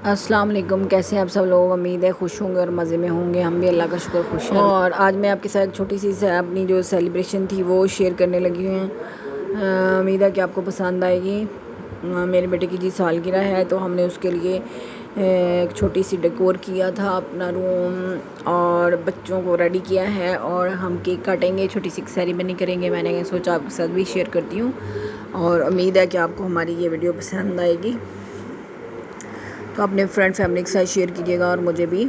अस्सलाम वालेकुम। कैसे हैं आप सब लोग? उम्मीद है खुश होंगे और मज़े में होंगे। हम भी अल्लाह का शुक्र खुश हैं। और आज मैं आपके साथ एक छोटी सी अपनी जो सेलिब्रेशन थी वो शेयर करने लगी हूँ। उम्मीद है कि आपको पसंद आएगी। मेरे बेटे की जी सालगिरह है तो हमने उसके लिए एक छोटी सी डेकोर किया था अपना रूम और बच्चों को रेडी किया है और हम केक काटेंगे, छोटी सी सेरेमनी करेंगे। मैंने सोचा आपके साथ भी शेयर करती हूँ और उम्मीद है कि आपको हमारी ये वीडियो पसंद आएगी। तो अपने फ्रेंड फैमिली के साथ शेयर कीजिएगा और मुझे भी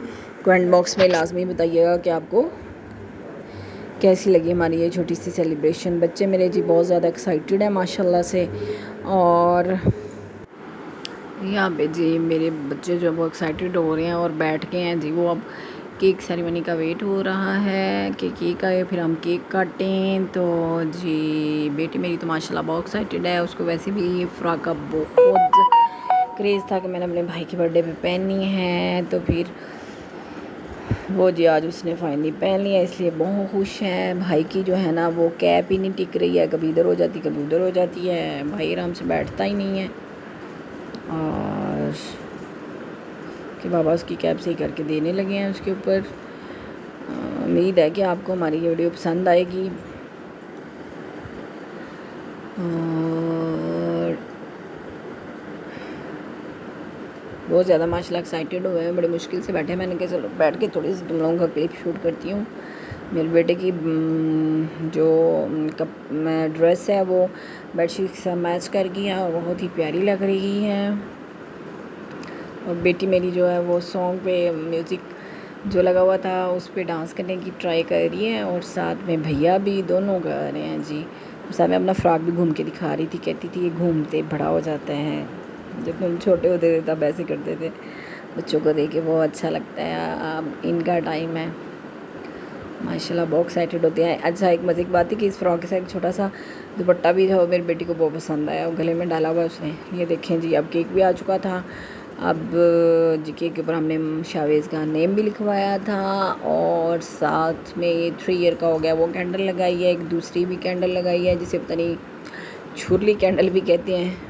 कमेंट बॉक्स में लाजमी बताइएगा कि आपको कैसी लगी हमारी ये छोटी सी सेलिब्रेशन। बच्चे मेरे जी बहुत ज़्यादा एक्साइटेड हैं माशाल्लाह से। और यहाँ पे जी मेरे बच्चे जो वो एक्साइटेड हो रहे हैं और बैठ गए हैं जी। वो अब केक सेरेमनी का वेट हो रहा है कि केक आए फिर हम केक काटें। तो जी बेटी मेरी तो माशाल्लाह बहुत एक्साइटेड है। उसको वैसे भी ये फ्रॉक का बहुत क्रेज़ था कि मैंने अपने भाई के बर्थडे पे पहननी है। तो फिर वो जी आज उसने फाइनली पहन लिया, इसलिए बहुत खुश है। भाई की जो है ना वो कैप ही नहीं टिक रही है, कभी इधर हो जाती कभी उधर हो जाती है। भाई आराम से बैठता ही नहीं है और कि बाबा उसकी कैप सही करके देने लगे हैं उसके ऊपर। उम्मीद है कि आपको हमारी ये वीडियो पसंद आएगी। और बहुत ज़्यादा माशाल्लाह एक्साइटेड हुए हैं, बड़ी मुश्किल से बैठे। मैंने कहा चलो बैठ के थोड़ी सी तुम लोगों का क्लिप शूट करती हूँ। मेरे बेटे की जो ड्रेस है वो बेडशीट के साथ मैच कर गई है और बहुत ही प्यारी लग रही है। और बेटी मेरी जो है वो सॉन्ग पे म्यूज़िक जो लगा हुआ था उस पर डांस करने की ट्राई कर रही है और साथ में भैया भी दोनों कर रहे हैं जी। साथ में अपना फ्रॉक भी घूम के दिखा रही थी, कहती थी ये घूमते बड़ा हो जाता है। जब हम छोटे होते थे तब ऐसे करते थे। बच्चों को देख के बहुत अच्छा लगता है। अब इनका टाइम है माशाल्लाह, बहुत एक्साइटेड होते हैं। अच्छा एक मज़े की बात है कि इस फ्रॉक के साथ एक छोटा सा दुपट्टा भी था, मेरी बेटी को बहुत पसंद आया और गले में डाला हुआ उसने। ये देखें जी अब केक भी आ चुका था। अब जी केक के ऊपर हमने शावेज़ का नेम भी लिखवाया था और साथ में ये 3 ईयर का हो गया वो कैंडल लगाई है। एक दूसरी भी कैंडल लगाई है जिसे पता नहीं छुरली कैंडल भी कहते हैं।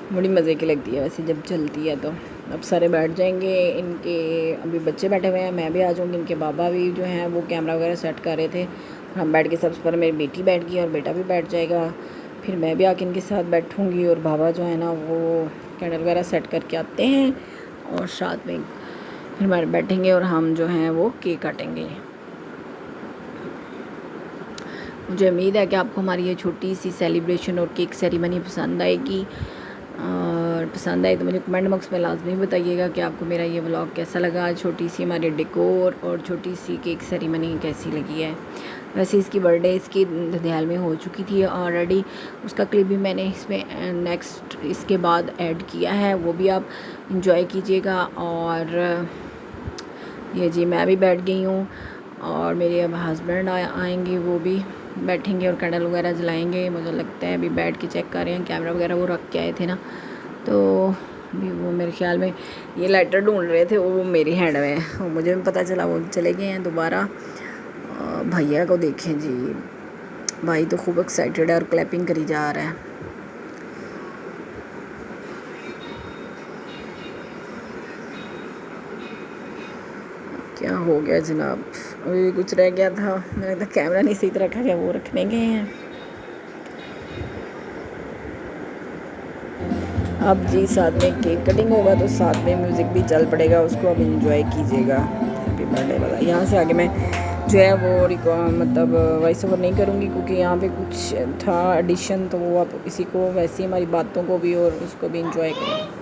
बड़ी मज़े की लगती है वैसे जब चलती है। तो अब सारे बैठ जाएंगे, इनके अभी बच्चे बैठे हुए हैं, मैं भी आ जाऊँगी। इनके बाबा भी जो हैं वो कैमरा वगैरह सेट कर रहे थे। हम बैठ के सबसे पहले मेरी बेटी बैठ गई और बेटा भी बैठ जाएगा, फिर मैं भी आके इनके साथ बैठूँगी और बाबा जो है ना वो कैंडल वगैरह सेट करके आते हैं और साथ में फिर हमारे बैठेंगे और हम जो हैं वो केक काटेंगे। मुझे उम्मीद है कि आपको हमारी ये छोटी सी सेलिब्रेशन और केक सेरेमनी पसंद आएगी। और पसंद आए तो मुझे कमेंट बॉक्स में लाजमी बताइएगा कि आपको मेरा ये व्लॉग कैसा लगा। छोटी सी हमारी डेकोर और छोटी सी केक सेरेमनी कैसी लगी है। वैसे इसकी बर्थडे इसकी ददियाल में हो चुकी थी ऑलरेडी, उसका क्लिप भी मैंने इसमें नेक्स्ट इसके बाद ऐड किया है, वो भी आप इंजॉय कीजिएगा। और ये जी मैं भी बैठ गई हूँ और मेरे अब हस्बैंड आएंगे, वो भी बैठेंगे और कैंडल वगैरह जलाएंगे। मुझे लगता है अभी बैठ के चेक कर रहे हैं, कैमरा वगैरह वो रख के आए थे ना, तो अभी वो मेरे ख्याल में ये लाइटर ढूंढ रहे थे, वो मेरी हैंड में है और मुझे भी पता चला वो चले गए हैं दोबारा। भैया को देखें जी, भाई तो खूब एक्साइटेड है और क्लैपिंग करी जा रहा है। क्या हो गया जनाब, अभी कुछ रह गया था, मैंने तो कैमरा नहीं सही तरह रखा गया, वो रखने गए हैं। अब जी साथ में केक कटिंग होगा तो साथ में म्यूज़िक भी चल पड़ेगा, उसको अब इंजॉय कीजिएगा। हैप्पी बर्थडे वाला यहाँ से आगे मैं जो है वो मतलब वॉइस ओवर नहीं करूँगी क्योंकि यहाँ पे कुछ था एडिशन, तो वो आप इसी को वैसे ही हमारी बातों को भी और उसको भी इंजॉय करें।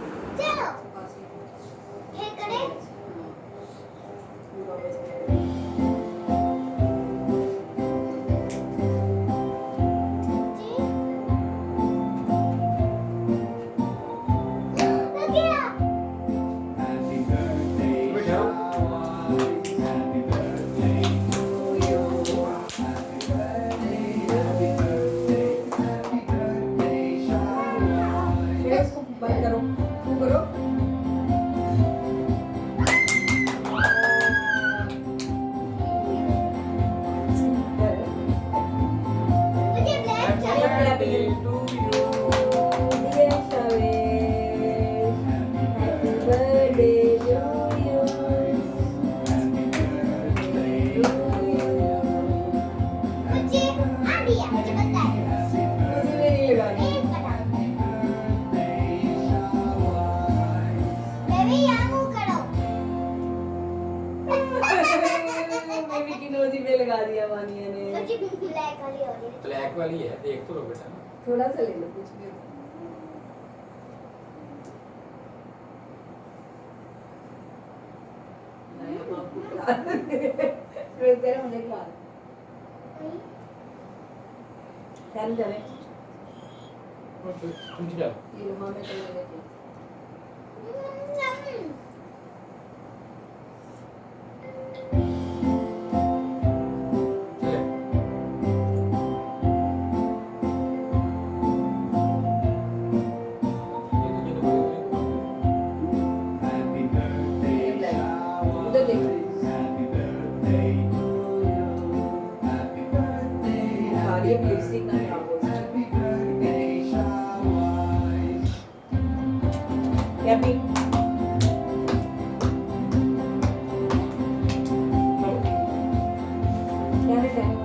बेबी की नोजी पे लगा दिया वानिया ने। ब्लैक वाली है, देख तो लो बेटा। थोड़ा सा ले लो, कुछ भी तेरे होने के बाद चले तुम जाओ। ये लो, हाँ मैं चले लेती हूँ। उधर देखो, खा रही है लिपस्टिक ना यहाँ पे। क्या भी क्या है कहने वाला?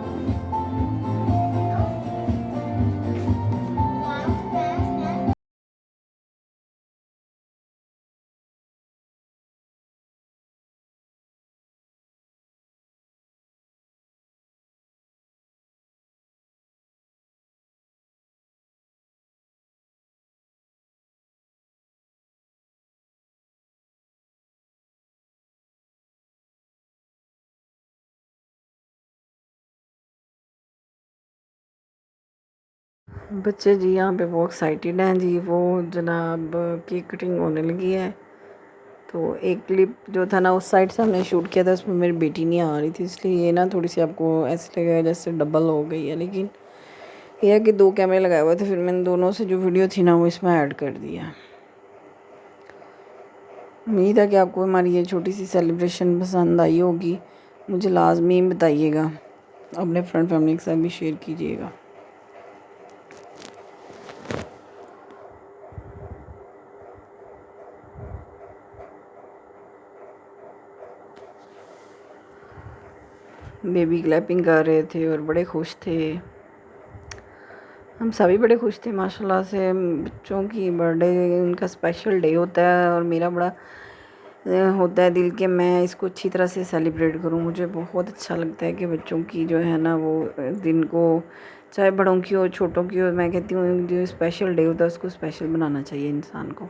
बच्चे जी यहाँ पे बहुत एक्साइटेड हैं जी। वो जनाब केक कटिंग होने लगी है। तो एक क्लिप जो था ना उस साइड से हमने शूट किया था, उसमें मेरी बेटी नहीं आ रही थी, इसलिए ये ना थोड़ी सी आपको ऐसे लगेगा जैसे डबल हो गई है। लेकिन यह है कि 2 कैमरे लगाए हुए थे, फिर मैंने दोनों से जो वीडियो थी ना वो इसमें ऐड कर दिया। उम्मीद है कि आपको हमारी ये छोटी सी सेलिब्रेशन पसंद आई होगी। मुझे लाजमी बताइएगा, अपने फ्रेंड फैमिली के साथ भी शेयर कीजिएगा। बेबी क्लैपिंग कर रहे थे और बड़े खुश थे। हम सभी बड़े खुश थे माशाल्लाह से। बच्चों की बर्थडे उनका स्पेशल डे होता है और मेरा बड़ा होता है दिल के मैं इसको अच्छी तरह से सेलिब्रेट करूं। मुझे बहुत अच्छा लगता है कि बच्चों की जो है ना वो दिन को, चाहे बड़ों की हो छोटों की हो, मैं कहती हूँ जो स्पेशल डे होता है उसको स्पेशल बनाना चाहिए इंसान को,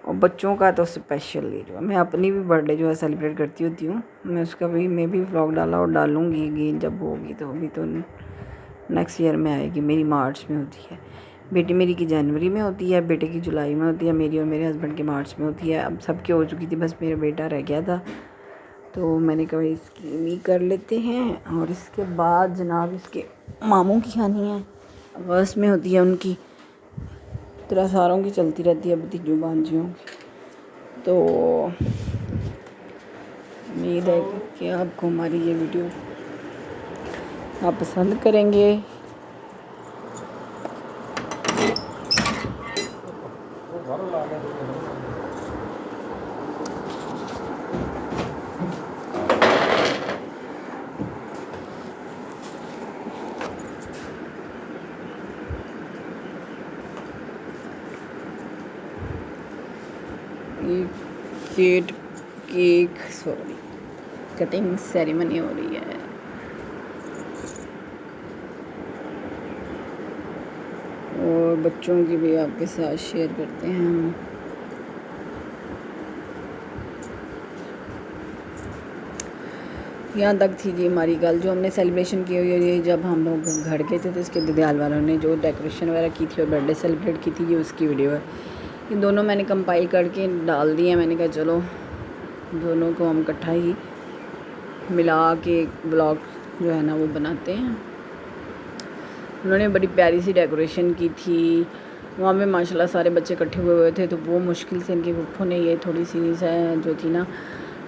और बच्चों का तो स्पेशली जो मैं अपनी भी बर्थडे जो है सेलिब्रेट करती होती हूँ। मैं उसका भी मैं भी व्लॉग डाला और डालूँगी अगेन जब होगी, तो अभी तो नेक्स्ट ईयर में आएगी। मेरी मार्च में होती है, बेटी मेरी की जनवरी में होती है, बेटे की जुलाई में होती है, मेरी और मेरे हस्बैंड की मार्च में होती है। अब सबकी हो चुकी थी, बस मेरा बेटा रह गया था, तो मैंने कहा इसकी भी कर लेते हैं। और इसके बाद जनाब इसके मामू की खानी है, अगस्त में होती है उनकी। तरह सारों की चलती रहती है भतीजों भांजियों की। तो उम्मीद है कि आपको हमारी ये वीडियो आप पसंद करेंगे। केक सॉरी कटिंग सेरेमनी हो रही है। और बच्चों की भी आपके साथ शेयर करते हैं हम। यहाँ तक थी कि हमारी कल जो हमने सेलिब्रेशन की हुई है, जब हम लोग घर गए थे तो इसके दीदार वालों ने जो डेकोरेशन वगैरह की थी और बर्थडे सेलिब्रेट की थी, ये उसकी वीडियो है। ये दोनों मैंने कंपाइल करके डाल दिए। मैंने कहा चलो दोनों को हम इकट्ठा ही मिला के ब्लॉग जो है ना वो बनाते हैं। उन्होंने बड़ी प्यारी सी डेकोरेशन की थी वहाँ पे माशाल्लाह, सारे बच्चे इकट्ठे हुए थे। तो वो मुश्किल से इनके पुप्पो ने ये थोड़ी सी जो थी ना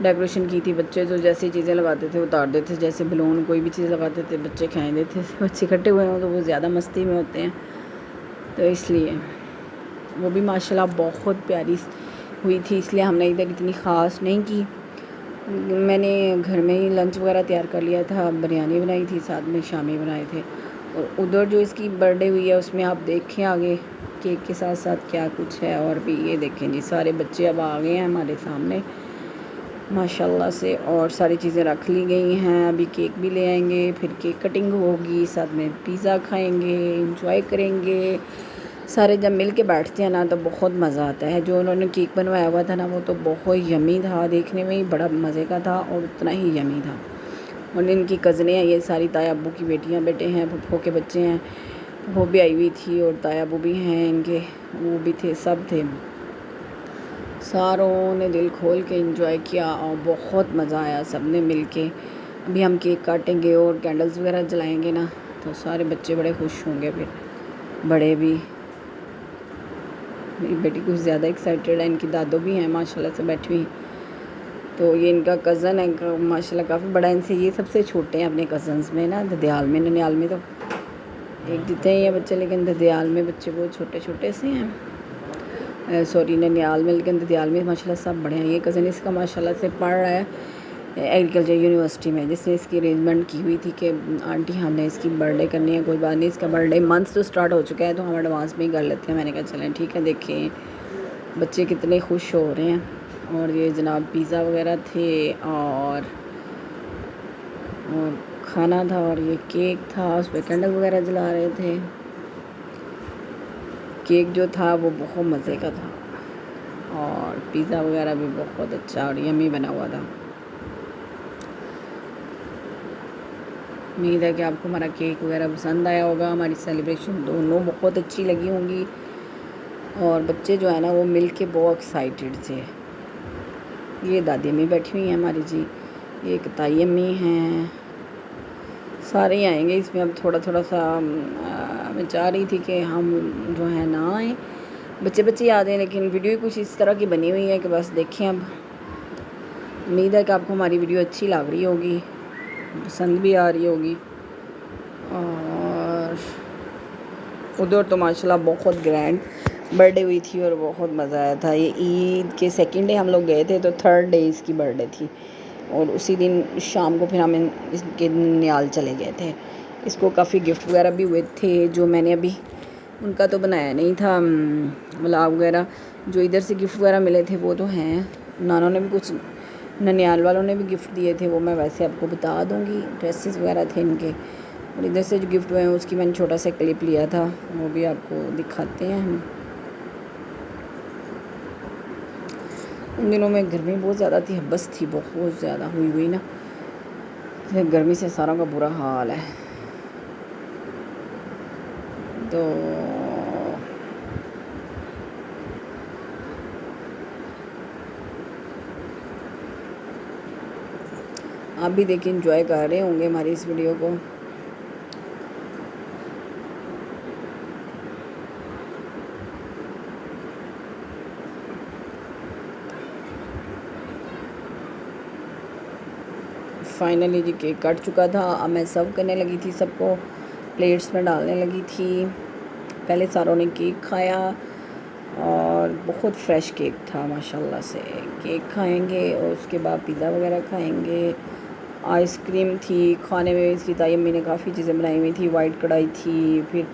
डेकोरेशन की थी। बच्चे जो जैसी चीज़ें लगाते थे उतार देते थे, जैसे बलून कोई भी चीज़ लगाते थे बच्चे खाए देते थे। बच्चे इकट्ठे हुए हों तो वो ज़्यादा मस्ती में होते हैं, तो इसलिए वो भी माशाल्लाह बहुत प्यारी हुई थी। इसलिए हमने इधर इतनी ख़ास नहीं की। मैंने घर में ही लंच वगैरह तैयार कर लिया था, बिरयानी बनाई थी, साथ में शामी बनाए थे। और उधर जो इसकी बर्थडे हुई है उसमें आप देखें आगे केक के साथ साथ क्या कुछ है। और भी ये देखें जी, सारे बच्चे अब आ गए हैं हमारे सामने माशाल्लाह से, और सारी चीज़ें रख ली गई हैं। अभी केक भी ले आएंगे, फिर केक कटिंग होगी, साथ में पिज़्ज़ा खाएंगे, इंजॉय करेंगे। सारे जब मिल के बैठते हैं ना तो बहुत मज़ा आता है। जो उन्होंने केक बनवाया हुआ था ना वो तो बहुत यमी था, देखने में ही बड़ा मज़े का था और उतना ही यमी था। और इनकी कज़नें हैं, ये सारी ताया अब्बू की बेटियां बेटे हैं, फुफ्फो के बच्चे हैं, वो भी आई हुई थी और ताया अब्बू भी हैं इनके, वो भी थे, सब थे। सारों ने दिल खोल के एंजॉय किया और बहुत मज़ा आया सब ने मिल के। अभी हम केक काटेंगे और कैंडल्स वगैरह जलाएंगे ना, तो सारे बच्चे बड़े खुश होंगे, फिर बड़े भी। मेरी बेटी कुछ ज़्यादा एक्साइटेड है, इनकी दादो भी हैं माशाल्लाह से बैठी हुई। तो ये इनका कज़न है माशाल्लाह काफ़ी बड़ा इनसे, ये सबसे छोटे हैं अपने कज़न्स में ना। ददयाल में, ननियाल में तो एक जितने ही हैं बच्चे, लेकिन ददयाल में बच्चे बहुत छोटे छोटे से हैं। सॉरी ननियाल में, लेकिन ददयाल में माशाल्लाह सब बड़े हैं। ये कज़न इसका माशाल्लाह से पढ़ रहा है एग्रीकल्चर यूनिवर्सिटी में, जिसने इसकी अरेंजमेंट की हुई थी कि आंटी हमने इसकी बर्थडे करनी है, कोई बात नहीं, इसका बर्थडे मंथ तो स्टार्ट हो चुका है तो हम एडवांस में ही कर लेते हैं। मैंने कहा चलें ठीक है। देखें बच्चे कितने खुश हो रहे हैं। और ये जनाब पिज़्ज़ा वगैरह थे और खाना था, और ये केक था, उस पर कैंडल वगैरह जला रहे थे। केक जो था वो बहुत मज़े का था और पिज़्ज़ा वगैरह भी बहुत अच्छा और यम्मी बना हुआ था। उम्मीद है कि आपको हमारा केक वगैरह पसंद आया होगा। हमारी सेलिब्रेशन दोनों बहुत अच्छी लगी होंगी और बच्चे जो है ना वो मिल के बहुत एक्साइटेड थे। ये दादी अम्मी बैठी हुई हैं हमारी जी, ये एक ताई अम्मी हैं, सारे ही आएंगे इसमें। अब थोड़ा थोड़ा सा मैं चाह रही थी कि हम जो है ना आए, बच्चे बच्चे याद हैं, लेकिन वीडियो कुछ इस तरह की बनी हुई है कि बस देखें। अब उम्मीद है कि आपको हमारी वीडियो अच्छी लग रही होगी, पसंद भी आ रही होगी। और उधर तो माशाल्लाह बहुत ग्रैंड बर्थडे हुई थी और बहुत मज़ा आया था। ये ईद के सेकंड डे हम लोग गए थे, तो थर्ड डे इसकी बर्थडे थी और उसी दिन शाम को फिर हम इसके ननियाल चले गए थे। इसको काफ़ी गिफ्ट वगैरह भी हुए थे, जो मैंने अभी उनका तो बनाया नहीं था व्लॉग वगैरह। जो इधर से गिफ्ट वगैरह मिले थे वो तो हैं, नानों ने भी कुछ, ननियाल वालों ने भी गिफ्ट दिए थे, वो मैं वैसे आपको बता दूँगी। ड्रेसेस वगैरह थे इनके, और इधर से जो गिफ्ट हुए हैं उसकी मैंने छोटा सा क्लिप लिया था, वो भी आपको दिखाते हैं हम। उन दिनों में गर्मी बहुत ज़्यादा थी, हब्बस थी बहुत ज़्यादा हुई ना, गर्मी से सारों का बुरा हाल है। तो आप भी देखिए, एंजॉय कर रहे होंगे हमारी इस वीडियो को। फाइनली जी केक कट चुका था, अब मैं सर्व करने लगी थी, सबको प्लेट्स में डालने लगी थी। पहले सारों ने केक खाया और बहुत फ्रेश केक था माशाल्लाह से। केक खाएंगे और उसके बाद पिज़्ज़ा वगैरह खाएंगे। आइसक्रीम थी, खाने में इसकी ताई अम्मी ने काफ़ी चीज़ें बनाई हुई थी। वाइट कढ़ाई थी, फिर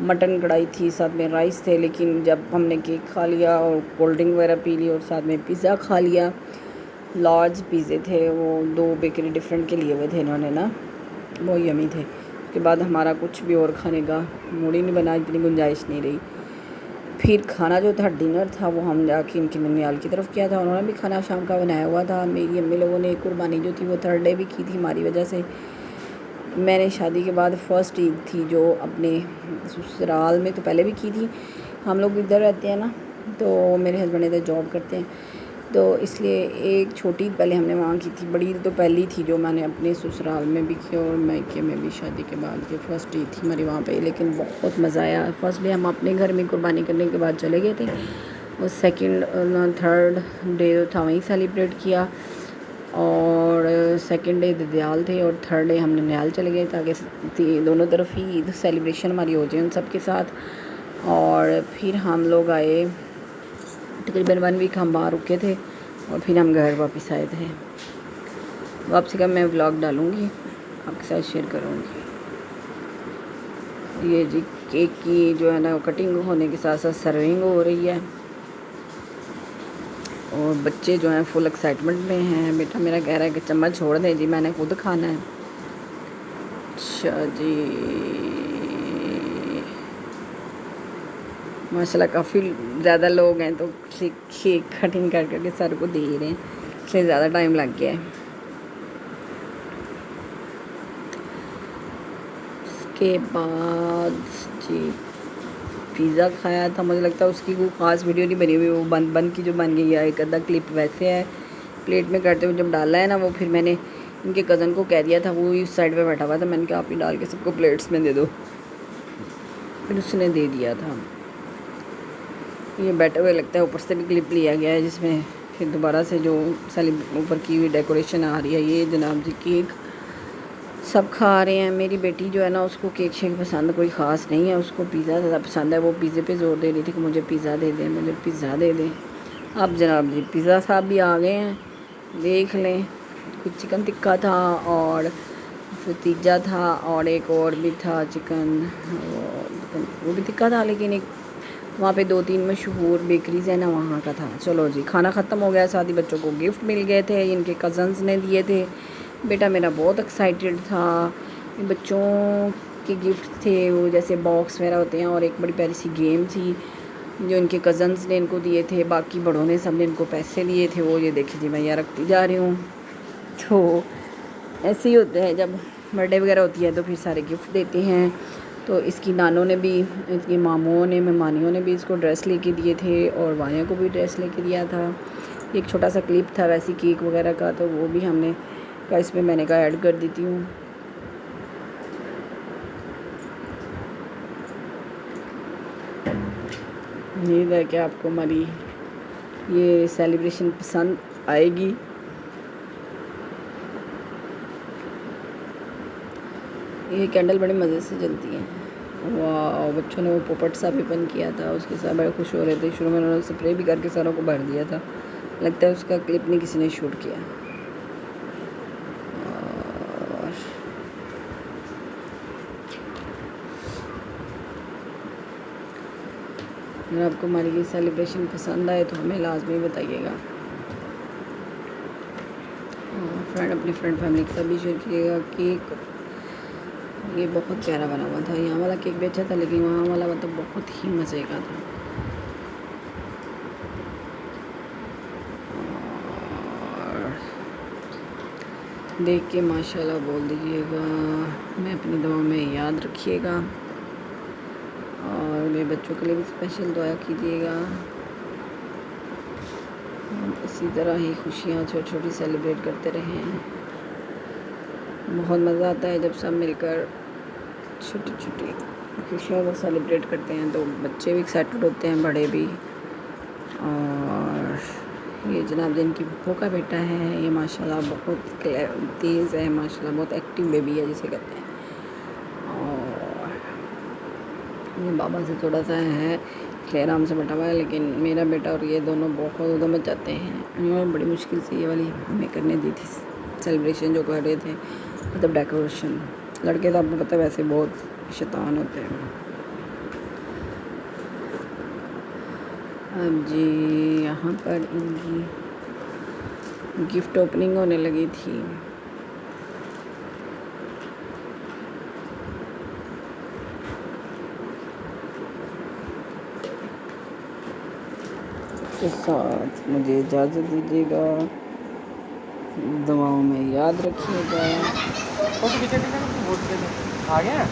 मटन कढ़ाई थी, साथ में राइस थे। लेकिन जब हमने केक खा लिया और कोल्ड ड्रिंक वगैरह पी ली और साथ में पिज़्ज़ा खा लिया, लार्ज पिज़्ज़े थे वो, 2 बेकरी डिफरेंट के लिए हुए थे इन्होंने ना, वो यमी थे। उसके बाद हमारा कुछ भी और खाने का मूड ही नहीं बना, इतनी गुंजाइश नहीं रही। फिर खाना जो था, डिनर था, वो हम जाके इनकी ननियाल की तरफ किया था। उन्होंने भी खाना शाम का बनाया हुआ था। मेरी अम्मी लोगों ने कुर्बानी जो थी वो थर्ड डे भी की थी हमारी वजह से। मैंने शादी के बाद फ़र्स्ट ईद थी जो अपने ससुराल में तो पहले भी की थी। हम लोग इधर रहते हैं ना, तो मेरे हस्बैंड इधर जॉब करते हैं, तो इसलिए एक छोटी ईद पहले हमने वहाँ की थी। बड़ी ईद तो पहली थी जो मैंने अपने ससुराल में भी की और मायके में भी शादी के बाद की फ़र्स्ट ईद थी हमारी वहाँ पे। लेकिन बहुत मज़ा आया। फ़र्स्ट डे हम अपने घर में कुर्बानी करने के बाद चले गए थे, और सेकंड थर्ड डे था वहीं सेलिब्रेट किया, और सेकंड डे ददयाल थे और थर्ड डे हम ननियाल चले गए ताकि दोनों तरफ ही ईद सेलिब्रेशन हमारी हो जाए उन सब के साथ। और फिर हम लोग आए, तकरीबन 1 वीक हम बाहर रुके थे और फिर हम घर वापस आए थे। वापसी का मैं व्लॉग डालूँगी, आपके साथ शेयर करूँगी। ये जी केक की जो है ना कटिंग होने के साथ साथ सर्विंग हो रही है और बच्चे जो हैं फुल एक्साइटमेंट में हैं। बेटा मेरा कह रहा है कि चम्मच छोड़ दें जी, मैंने खुद खाना है। अच्छा जी, माशाल्लाह काफ़ी ज़्यादा लोग हैं तो केक कटिंग कर करके सर को दे रहे हैं, इसलिए ज़्यादा टाइम लग गया है। उसके बाद जी पिज़्ज़ा खाया था। मुझे लगता है उसकी कोई ख़ास वीडियो नहीं बनी हुई, वो बन की जो बन गई है एक आधा क्लिप वैसे है। प्लेट में करते हुए जब डाला है ना वो, फिर मैंने इनके कज़न को कह दिया था, वो इस साइड पे बैठा हुआ था, मैंने कहा आप ही डाल के सबको प्लेट्स में दे दो, फिर उसने दे दिया था। ये बैठे हुए लगता है, ऊपर से भी क्लिप लिया गया है जिसमें फिर दोबारा से जो ऊपर की हुई डेकोरेशन आ रही है। ये जनाब जी केक सब खा रहे हैं। मेरी बेटी जो है ना उसको केक शेक पसंद कोई ख़ास नहीं है, उसको पिज़्ज़ा ज़्यादा पसंद है। वो पिज़्ज़े पे ज़ोर दे रही थी कि मुझे पिज़्ज़ा दे दें, मुझे पिज़्ज़ा दे दें। अब जनाब जी पिज़्ज़ा साहब भी आ गए हैं, देख लें। कुछ चिकन टिक्का था और फतीजा था और एक और भी था चिकन, वो भी टिक्का था, लेकिन एक वहाँ पे 2-3 मशहूर बेकरीज़ है ना वहाँ का था। चलो जी खाना ख़त्म हो गया, साथ ही बच्चों को गिफ्ट मिल गए थे, इनके कज़न्स ने दिए थे। बेटा मेरा बहुत एक्साइटेड था। बच्चों के गिफ्ट थे वो जैसे बॉक्स वगैरह होते हैं और एक बड़ी प्यारी सी गेम थी जो इनके कज़न्स ने इनको दिए थे। बाकी बड़ों ने सब ने इनको पैसे दिए थे। वो ये देखिए जी मैं यहाँ रखती जा रही हूँ। तो ऐसे ही होता है जब बर्थडे वगैरह होती है तो फिर सारे गिफ्ट देते हैं। तो इसकी नानों ने भी, इसकी मामों ने, मेहमानियों ने भी इसको ड्रेस लेके दिए थे और वानिया को भी ड्रेस लेके दिया था। एक छोटा सा क्लिप था वैसे केक वगैरह का, तो वो भी हमने का इसमें मैंने कहा ऐड कर देती हूँ। उम्मीद है कि आपको हमारी ये सेलिब्रेशन पसंद आएगी। ये कैंडल बड़े मज़े से जलती है। वाह, बच्चों ने वो पोपट सा भी बन किया था, उसके साथ बड़े खुश हो रहे थे। शुरू में उन्होंने स्प्रे भी करके सारों को भर दिया था, लगता है उसका क्लिप नहीं किसी ने शूट किया। और अगर आपको हमारी ये सेलिब्रेशन पसंद आए तो हमें लाजमी बताइएगा। फ्रेंड अपनी फ्रेंड फैमिली के साथ भी शेयर कीजिएगा। केक ये बहुत प्यारा बना हुआ था। यहाँ वाला केक भी अच्छा था लेकिन वहाँ वाला मतलब बहुत ही मज़े का था। और देख के माशाल्लाह बोल दीजिएगा। मैं अपनी दुआ में याद रखिएगा और मेरे बच्चों के लिए भी स्पेशल दुआ कीजिएगा। इसी तरह ही खुशियाँ छोटी छोटी सेलिब्रेट करते रहें। बहुत मज़ा आता है जब सब मिलकर छोटी छोटी खुशियों को सेलिब्रेट करते हैं, तो बच्चे भी एक्साइटेड होते हैं, बड़े भी। और ये जनाब जिनकी फूफो का बेटा है, ये माशाल्लाह बहुत तेज़ है, माशाल्लाह बहुत एक्टिव बेबी है जिसे कहते हैं। और ये बाबा से थोड़ा सा है इसलिए आराम से बैठा हुआ है, लेकिन मेरा बेटा और ये दोनों बहुत उधम मचाते हैं। उन्होंने बड़ी मुश्किल से ये वाली हमें करने दी थी सेलिब्रेशन जो कर रहे थे, मतलब डेकोरेशन। लड़के तो आपको पता है वैसे बहुत शैतान होते हैं। अब जी यहाँ पर इनकी गिफ्ट ओपनिंग होने लगी थी। के साथ मुझे इजाज़त दीजिएगा, दुआओं में याद रखिएगा। आ गया।